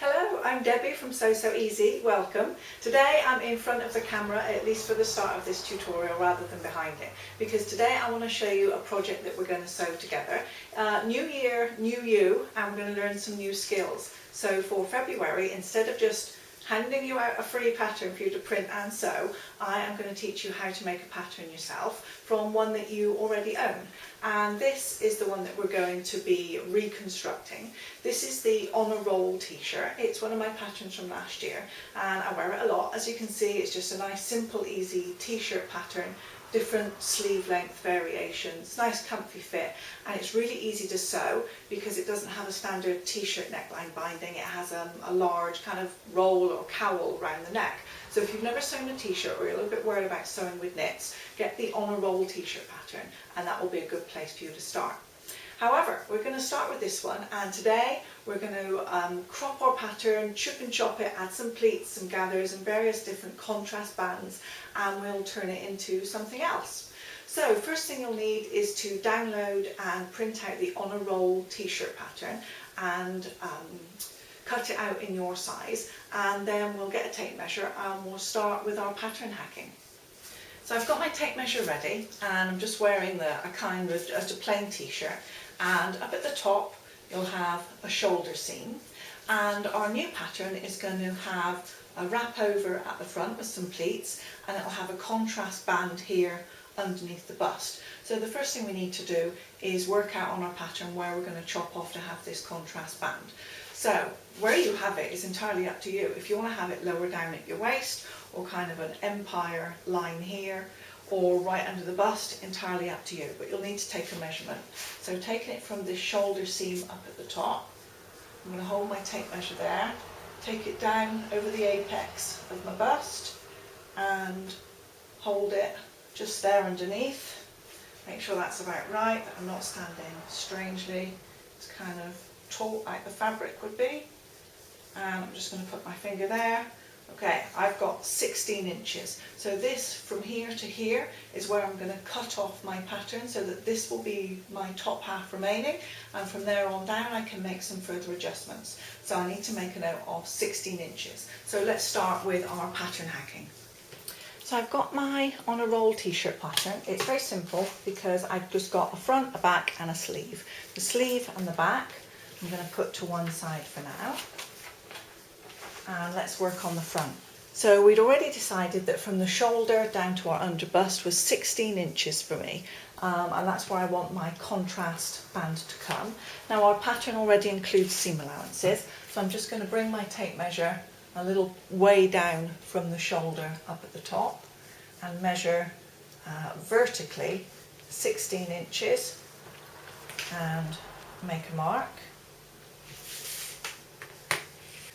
Hello, I'm Debbie from Sew So Easy. Welcome. Today I'm in front of the camera, at least for the start of this tutorial, rather than behind it, because today I want to show you a project that we're going to sew together. New year, new you, and we're going to learn some new skills. So for February, instead of just handing you out a free pattern for you to print and sew, I am going to teach you how to make a pattern yourself from one that you already own. And this is the one that we're going to be reconstructing. This is the On a Roll t-shirt. It's one of my patterns from last year and I wear it a lot. As you can see, it's just a nice, simple, easy t-shirt pattern, different sleeve length variations, nice comfy fit, and it's really easy to sew because it doesn't have a standard t-shirt neckline binding. It has a large kind of roll or cowl around the neck. So if you've never sewn a t-shirt or you're a little bit worried about sewing with knits, get the On a Roll t-shirt pattern and that will be a good place for you to start. However, we're going to start with this one, and today we're going to crop our pattern, chip and chop it, add some pleats, some gathers and various different contrast bands, and we'll turn it into something else. So first thing you'll need is to download and print out the On a Roll t-shirt pattern and cut it out in your size, and then we'll get a tape measure and we'll start with our pattern hacking. So I've got my tape measure ready and I'm just wearing just a plain t-shirt, and up at the top you'll have a shoulder seam, and our new pattern is going to have a wrap over at the front with some pleats, and it will have a contrast band here underneath the bust. So the first thing we need to do is work out on our pattern where we're going to chop off to have this contrast band. So where you have it is entirely up to you. If you want to have it lower down at your waist, or kind of an empire line here, or right under the bust, entirely up to you, but you'll need to take a measurement. So taking it from this shoulder seam up at the top, I'm going to hold my tape measure there, take it down over the apex of my bust and hold it just there underneath. Make sure that's about right, that I'm not standing strangely. It's kind of taut like the fabric would be. And I'm just going to put my finger there. Okay, I've got 16 inches. So this from here to here is where I'm going to cut off my pattern, so that this will be my top half remaining, and from there on down I can make some further adjustments. So I need to make a note of 16 inches. So let's start with our pattern hacking. So I've got my On a Roll t-shirt pattern. It's very simple because I've just got a front, a back and a sleeve. The sleeve and the back I'm going to put to one side for now. And let's work on the front. So we'd already decided that from the shoulder down to our underbust was 16 inches for me, and that's where I want my contrast band to come. Now our pattern already includes seam allowances, so I'm just going to bring my tape measure a little way down from the shoulder up at the top and measure vertically 16 inches and make a mark.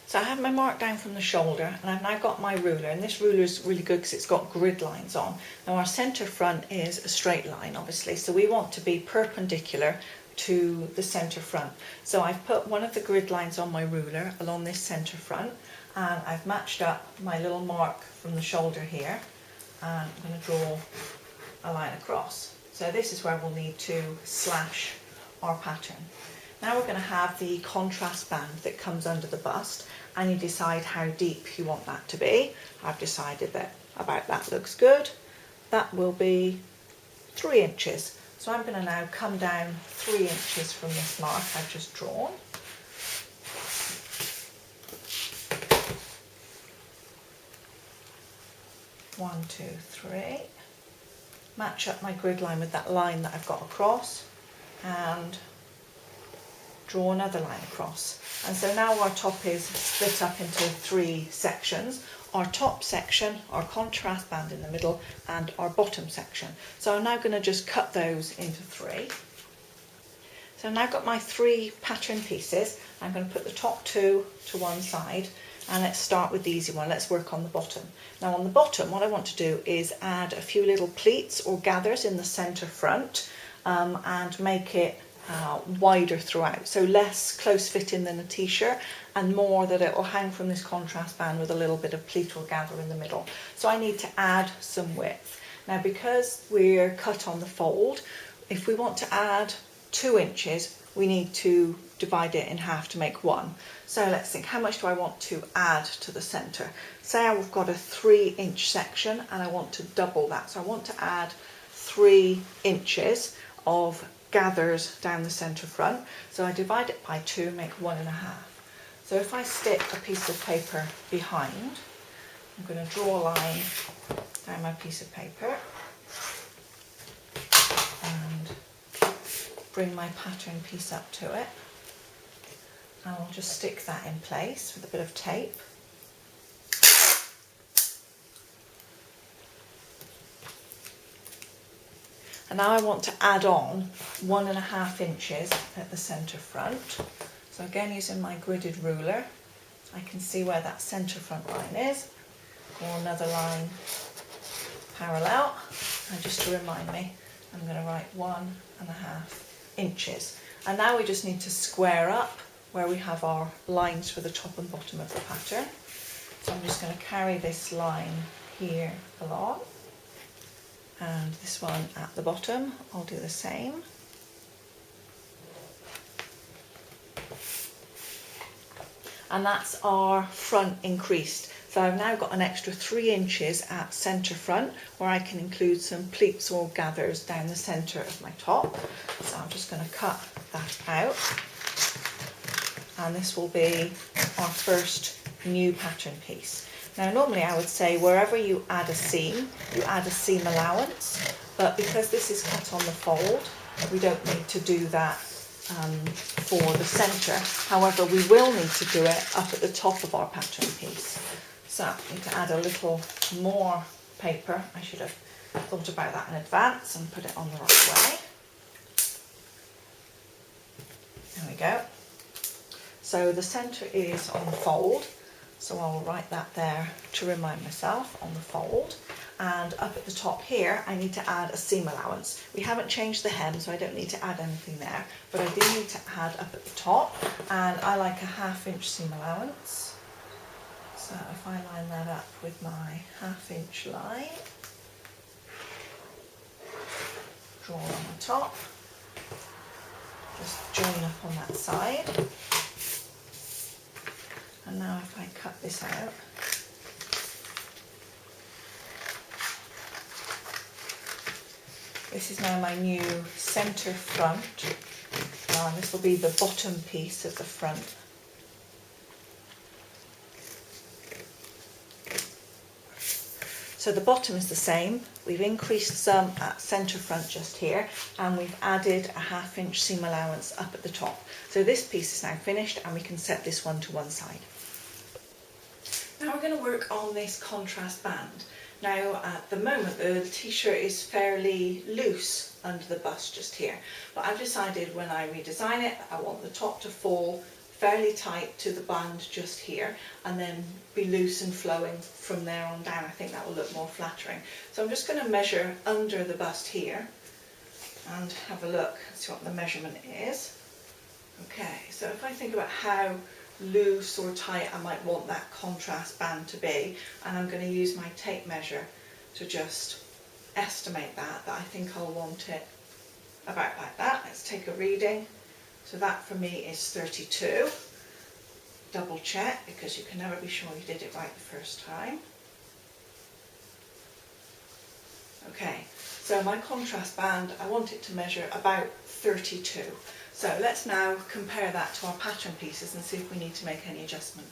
So I have my mark down from the shoulder, and I've now got my ruler, and this ruler is really good because it's got grid lines on. Now our centre front is a straight line obviously, so we want to be perpendicular to the centre front. So I've put one of the grid lines on my ruler along this centre front, and I've matched up my little mark from the shoulder here, and I'm going to draw a line across. So this is where we'll need to slash our pattern. Now we're going to have the contrast band that comes under the bust, and you decide how deep you want that to be. I've decided that about that looks good. That will be 3 inches. So I'm going to now come down 3 inches from this mark I've just drawn. One, two, three. Match up my grid line with that line that I've got across, and draw another line across. And so now our top is split up into 3 sections. Our top section, our contrast band in the middle, and our bottom section. So I'm now going to just cut those into 3. So I've now got my 3 pattern pieces. I'm going to put the top 2 to one side, and let's start with the easy one. Let's work on the bottom. Now on the bottom, what I want to do is add a few little pleats or gathers in the centre front, and make it wider throughout, so less close fitting than a t-shirt, and more that it will hang from this contrast band with a little bit of pleat or gather in the middle. So I need to add some width. Now because we're cut on the fold, if we want to add 2 inches, we need to divide it in half to make 1. So let's think, how much do I want to add to the centre? Say I've got a 3-inch section and I want to double that. So I want to add 3 inches of gathers down the centre front. So I divide it by 2, make 1.5. So if I stick a piece of paper behind, I'm going to draw a line down my piece of paper and bring my pattern piece up to it. And I'll just stick that in place with a bit of tape. And now I want to add on 1.5 inches at the centre front. So again, using my gridded ruler, I can see where that centre front line is. Draw another line parallel, and just to remind me, I'm going to write 1.5 inches. And now we just need to square up where we have our lines for the top and bottom of the pattern. So I'm just going to carry this line here along, and this one at the bottom, I'll do the same. And that's our front increased. So I've now got an extra 3 inches at centre front where I can include some pleats or gathers down the centre of my top. So I'm just going to cut that out. And this will be our first new pattern piece. Now normally I would say wherever you add a seam, you add a seam allowance, but because this is cut on the fold, we don't need to do that for the centre. However, we will need to do it up at the top of our pattern piece. So I need to add a little more paper. I should have thought about that in advance and put it on the right way. There we go. So the centre is on the fold, so I'll write that there to remind myself, on the fold. And up at the top here, I need to add a seam allowance. We haven't changed the hem, so I don't need to add anything there, but I do need to add up at the top, and I like a 1/2 inch seam allowance. So if I line that up with my 1/2 inch line, draw on the top, just join up on that side. And now if I cut this out, this is now my new centre front. This will be the bottom piece of the front. So the bottom is the same. We've increased some at centre front just here, and we've added a 1/2 inch seam allowance up at the top. So this piece is now finished, and we can set this one to one side. Now we're going to work on this contrast band. Now at the moment the t-shirt is fairly loose under the bust just here, but I've decided when I redesign it I want the top to fall fairly tight to the band just here and then be loose and flowing from there on down. I think that will look more flattering. So I'm just going to measure under the bust here and have a look and see what the measurement is. Okay, so if I think about how loose or tight I might want that contrast band to be, and I'm going to use my tape measure to just estimate that I think I'll want it about like that. Let's take a reading. So that for me is 32. Double check, because you can never be sure you did it right the first time. Okay, so my contrast band, I want it to measure about 32. So let's now compare that to our pattern pieces and see if we need to make any adjustment.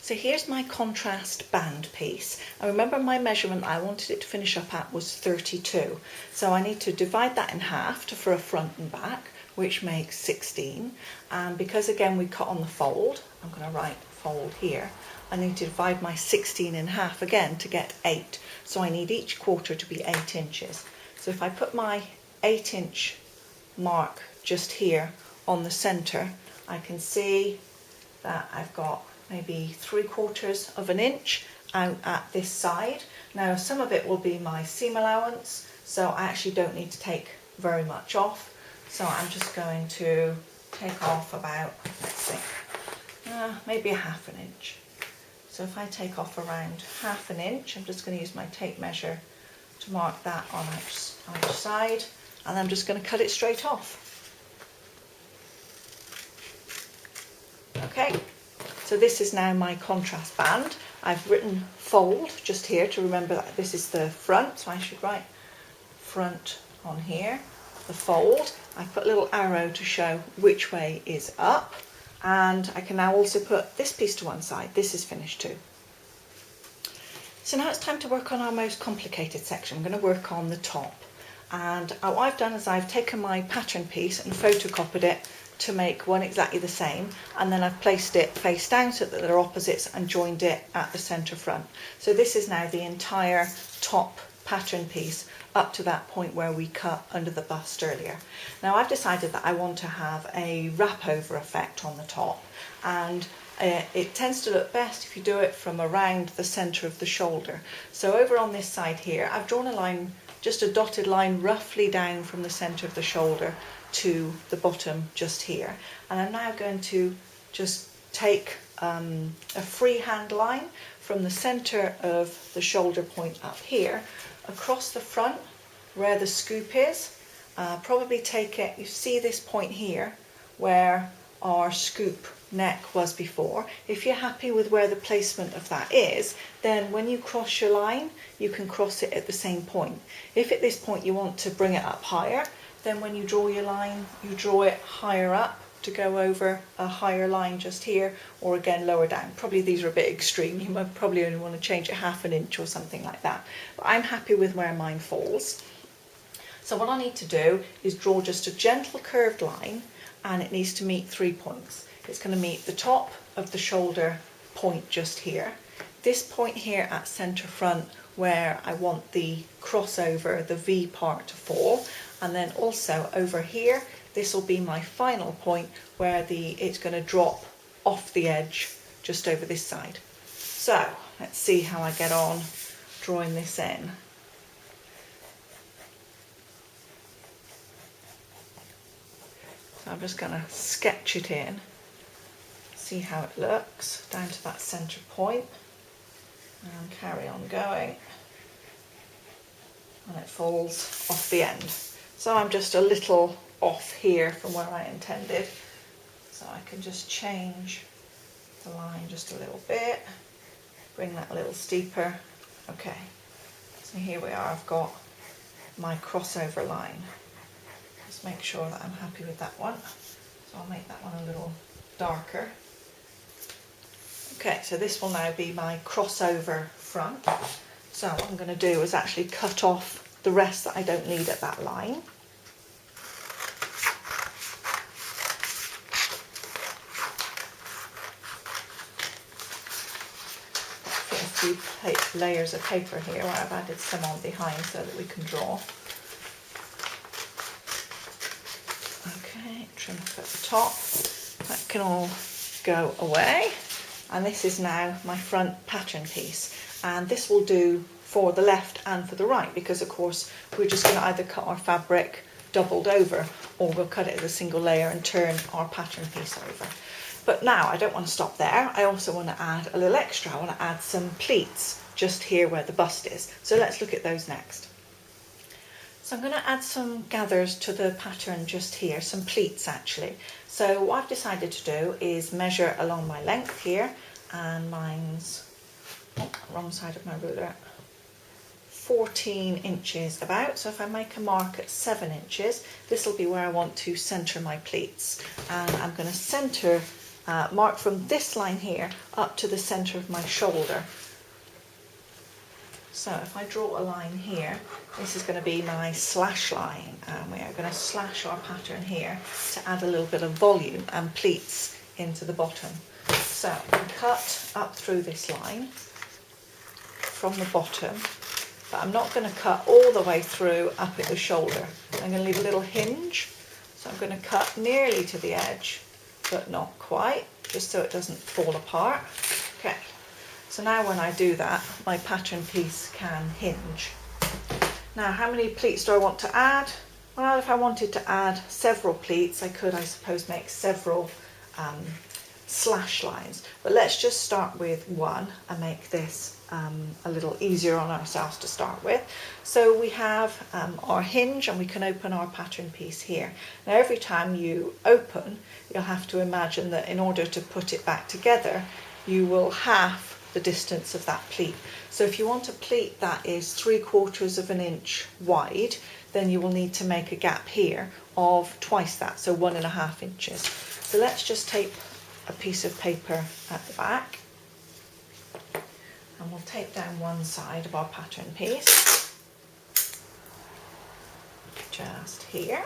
So here's my contrast band piece. And remember my measurement I wanted it to finish up at was 32. So I need to divide that in half for a front and back, which makes 16. And because again we cut on the fold, I'm going to write fold here. I need to divide my 16 in half again to get 8. So I need each quarter to be 8 inches. So if I put my 8 inch mark just here on the centre, I can see that I've got maybe 3/4 of an inch out at this side. Now some of it will be my seam allowance, so I actually don't need to take very much off. So I'm just going to take off about, let's see, maybe a 1/2 inch. So if I take off around 1/2 inch, I'm just going to use my tape measure to mark that on each side, and I'm just going to cut it straight off. Okay, so this is now my contrast band. I've written fold just here to remember that this is the front, so I should write front on here, the fold. I put a little arrow to show which way is up, and I can now also put this piece to one side. This is finished too. So now it's time to work on our most complicated section. I'm going to work on the top, and what I've done is I've taken my pattern piece and photocopied it to make one exactly the same, and then I've placed it face down so that they're opposites and joined it at the centre front. So this is now the entire top pattern piece up to that point where we cut under the bust earlier. Now I've decided that I want to have a wrap over effect on the top, and it tends to look best if you do it from around the centre of the shoulder. So over on this side here, I've drawn a line, just a dotted line roughly down from the centre of the shoulder to the bottom just here, and I'm now going to just take a freehand line from the centre of the shoulder point up here across the front where the scoop is. Probably take it, you see this point here where our scoop neck was before. If you're happy with where the placement of that is, then when you cross your line you can cross it at the same point. If at this point you want to bring it up higher, then when you draw your line, you draw it higher up to go over a higher line just here, or again lower down. Probably these are a bit extreme. You might probably only want to change it half an inch or something like that. But I'm happy with where mine falls. So what I need to do is draw just a gentle curved line, and it needs to meet 3 points. It's going to meet the top of the shoulder point just here, this point here at centre front where I want the crossover, the V part to fall, and then also over here, this will be my final point where it's going to drop off the edge just over this side. So let's see how I get on drawing this in. So I'm just going to sketch it in, see how it looks down to that centre point, and carry on going, and it falls off the end. So I'm just a little off here from where I intended, so I can just change the line just a little bit, bring that a little steeper. Okay, so here we are, I've got my crossover line. Just make sure that I'm happy with that one, so I'll make that one a little darker. Okay, so this will now be my crossover front. So what I'm going to do is actually cut off the rest that I don't need at that line. Put a few layers of paper here where I've added some on behind so that we can draw. Okay, trim up at the top. That can all go away. And this is now my front pattern piece, and this will do for the left and for the right, because of course we're just going to either cut our fabric doubled over, or we'll cut it as a single layer and turn our pattern piece over. But now I don't want to stop there. I also want to add a little extra. I want to add some pleats just here where the bust is. So let's look at those next. So I'm going to add some gathers to the pattern just here, some pleats actually. So what I've decided to do is measure along my length here, and mine's, wrong side of my ruler, 14 inches about. So if I make a mark at 7 inches, this will be where I want to centre my pleats. And I'm going to centre, mark from this line here up to the centre of my shoulder. So if I draw a line here, this is going to be my slash line, and we are going to slash our pattern here to add a little bit of volume and pleats into the bottom. So I can cut up through this line from the bottom, but I'm not going to cut all the way through up at the shoulder. I'm going to leave a little hinge, so I'm going to cut nearly to the edge, but not quite, just so it doesn't fall apart. Okay. So now when I do that, my pattern piece can hinge. Now how many pleats do I want to add? Well, if I wanted to add several pleats, I could, I suppose, make several slash lines, but let's just start with one and make this a little easier on ourselves to start with. So we have our hinge, and we can open our pattern piece here. Now every time you open, you'll have to imagine that in order to put it back together, you will half the distance of that pleat. So if you want a pleat that is 3/4 of an inch wide, then you will need to make a gap here of twice that, so 1.5 inches. So let's just tape a piece of paper at the back, and we'll tape down one side of our pattern piece, just here.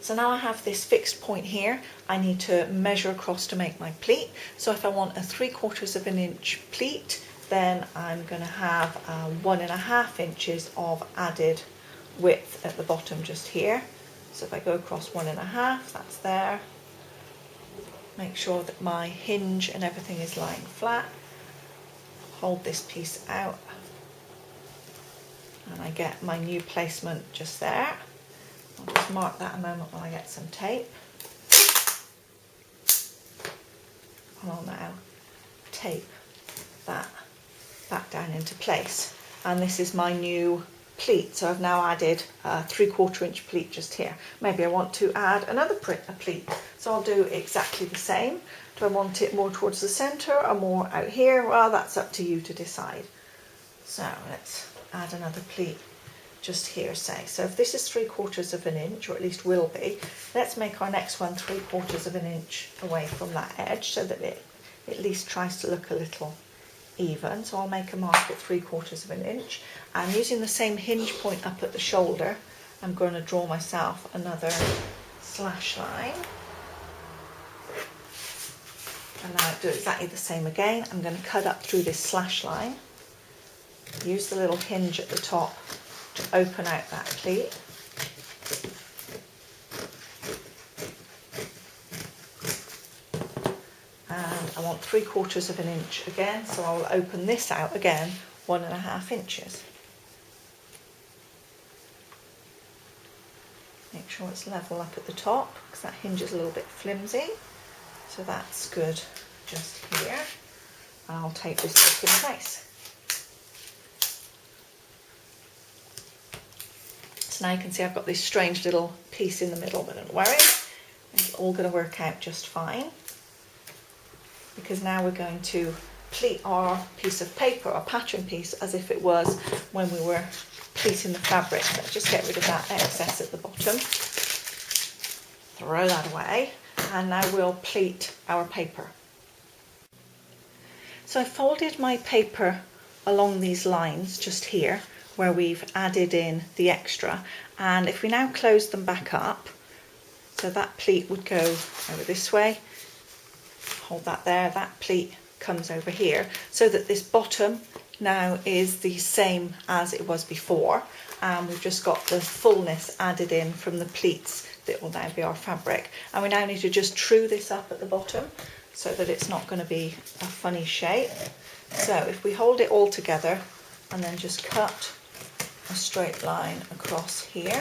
So now I have this fixed point here. I need to measure across to make my pleat. So if I want a 3/4 of an inch pleat, then I'm going to have 1.5 inches of added width at the bottom just here. So if I go across 1.5, that's there. Make sure that my hinge and everything is lying flat. Hold this piece out, and I get my new placement just there. I'll just mark that a moment while I get some tape. And I'll now tape that back down into place. And this is my new pleat. So I've now added a 3/4 inch pleat just here. Maybe I want to add another pleat. So I'll do exactly the same. Do I want it more towards the centre or more out here? Well, that's up to you to decide. So let's add another pleat just here, say. So if this is 3/4 of an inch, or at least will be, let's make our next one 3/4 of an inch away from that edge, so that it at least tries to look a little even. So I'll make a mark at 3/4 of an inch, and using the same hinge point up at the shoulder, I'm going to draw myself another slash line. And now do exactly the same again. I'm going to cut up through this slash line, use the little hinge at the top to open out that pleat. And I want 3/4 of an inch again, so I will open this out again 1.5 inches. Make sure it's level up at the top, because that hinge is a little bit flimsy. So that's good just here. And I'll tape this back in place. So now you can see I've got this strange little piece in the middle, but don't worry, it's all going to work out just fine. Because now we're going to pleat our piece of paper, our pattern piece, as if it was when we were pleating the fabric. Let's just get rid of that excess at the bottom. Throw that away. And now we'll pleat our paper. So I folded my paper along these lines just here, where we've added in the extra, and if we now close them back up, so that pleat would go over this way, hold that there, that pleat comes over here, so that this bottom now is the same as it was before, and we've just got the fullness added in from the pleats that will now be our fabric. And we now need to just true this up at the bottom so that it's not going to be a funny shape. So if we hold it all together and then just cut a straight line across here,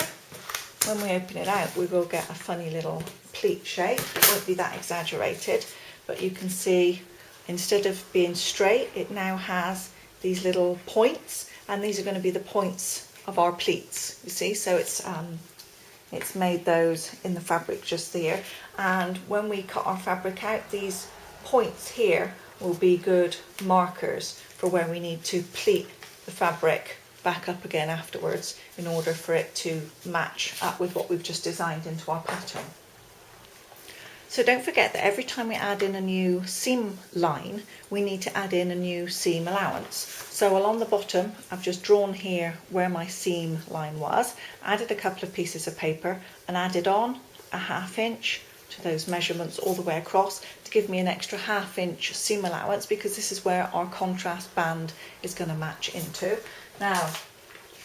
when we open it out we will get a funny little pleat shape. It won't be that exaggerated, but you can see instead of being straight, it now has these little points, and these are going to be the points of our pleats, you see. So it's made those in the fabric just there, and when we cut our fabric out, these points here will be good markers for where we need to pleat the fabric back up again afterwards in order for it to match up with what we've just designed into our pattern. So don't forget that every time we add in a new seam line, we need to add in a new seam allowance. So along the bottom, I've just drawn here where my seam line was, added a couple of pieces of paper and added on a 1/2 inch to those measurements all the way across to give me an extra 1/2 inch seam allowance, because this is where our contrast band is going to match into. Now,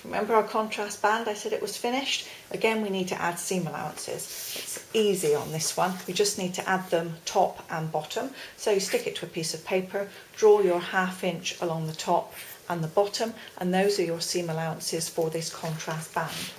remember our contrast band, I said it was finished? Again, we need to add seam allowances. It's easy on this one. We just need to add them top and bottom. So you stick it to a piece of paper, draw your 1/2 inch along the top and the bottom, and those are your seam allowances for this contrast band.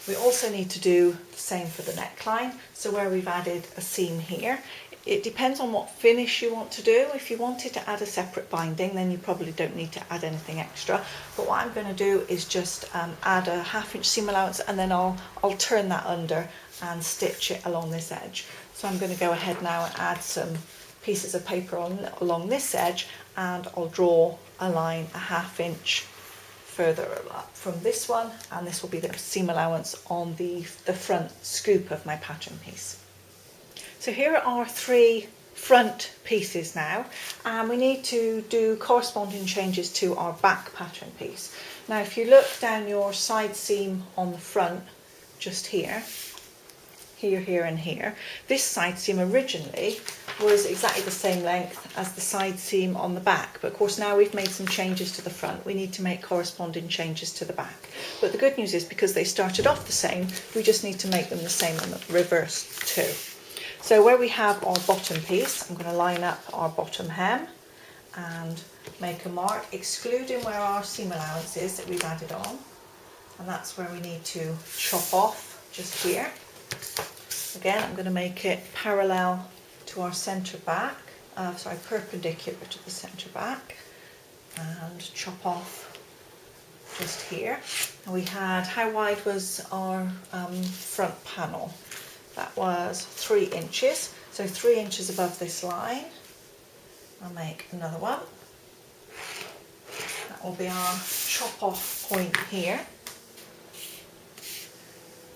We also need to do the same for the neckline. So where we've added a seam here, It depends on what finish you want to do. If you wanted to add a separate binding, then you probably don't need to add anything extra. But what I'm going to do is just add a 1/2 inch seam allowance, and then I'll turn that under and stitch it along this edge. So I'm going to go ahead now and add some pieces of paper along this edge, and I'll draw a line a 1/2 inch further up from this one, and this will be the seam allowance on the front scoop of my pattern piece. So here are 3 front pieces now, and we need to do corresponding changes to our back pattern piece. Now if you look down your side seam on the front, just here, here and here, this side seam originally was exactly the same length as the side seam on the back, but of course now we've made some changes to the front, we need to make corresponding changes to the back. But the good news is, because they started off the same, we just need to make them the same in the reverse too. So where we have our bottom piece, I'm going to line up our bottom hem and make a mark, excluding where our seam allowance is that we've added on, and that's where we need to chop off, just here. Again, I'm going to make it parallel to our centre back, perpendicular to the centre back, and chop off just here. And we had, how wide was our front panel? That was 3 inches, so 3 inches above this line. I'll make another one. That will be our chop off point here.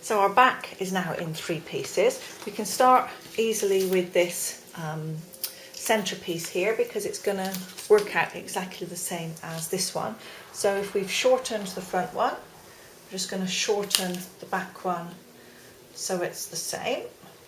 So our back is now in 3 pieces. We can start easily with this centre piece here, because it's going to work out exactly the same as this one. So if we've shortened the front one, I'm just going to shorten the back one so it's the same.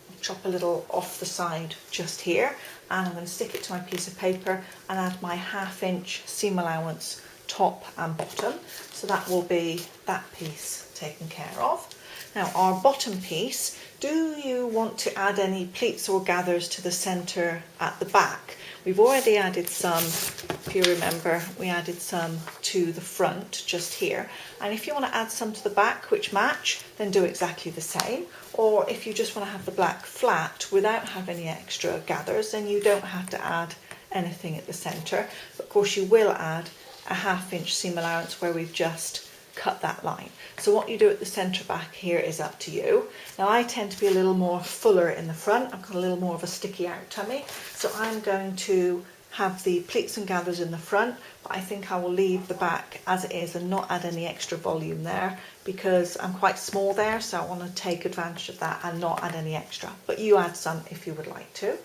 I'll chop a little off the side just here, and I'm going to stick it to my piece of paper and add my 1/2 inch seam allowance top and bottom. So that will be that piece taken care of. Now our bottom piece, do you want to add any pleats or gathers to the centre at the back? We've already added some, if you remember, we added some to the front just here. And if you want to add some to the back which match, then do exactly the same. Or if you just want to have the black flat without having any extra gathers, then you don't have to add anything at the centre. But of course you will add a 1/2 inch seam allowance where we've just cut that line. So what you do at the centre back here is up to you. Now I tend to be a little more fuller in the front. I've got a little more of a sticky out tummy, so I'm going to have the pleats and gathers in the front, but I think I will leave the back as it is and not add any extra volume there, because I'm quite small there, so I want to take advantage of that and not add any extra. But you add some if you would like to.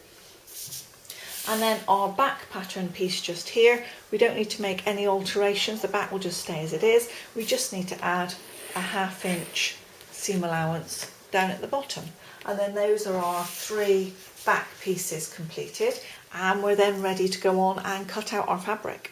And then our back pattern piece just here, we don't need to make any alterations, the back will just stay as it is. We just need to add a 1/2 inch seam allowance down at the bottom. And then those are our 3 back pieces completed, and we're then ready to go on and cut out our fabric.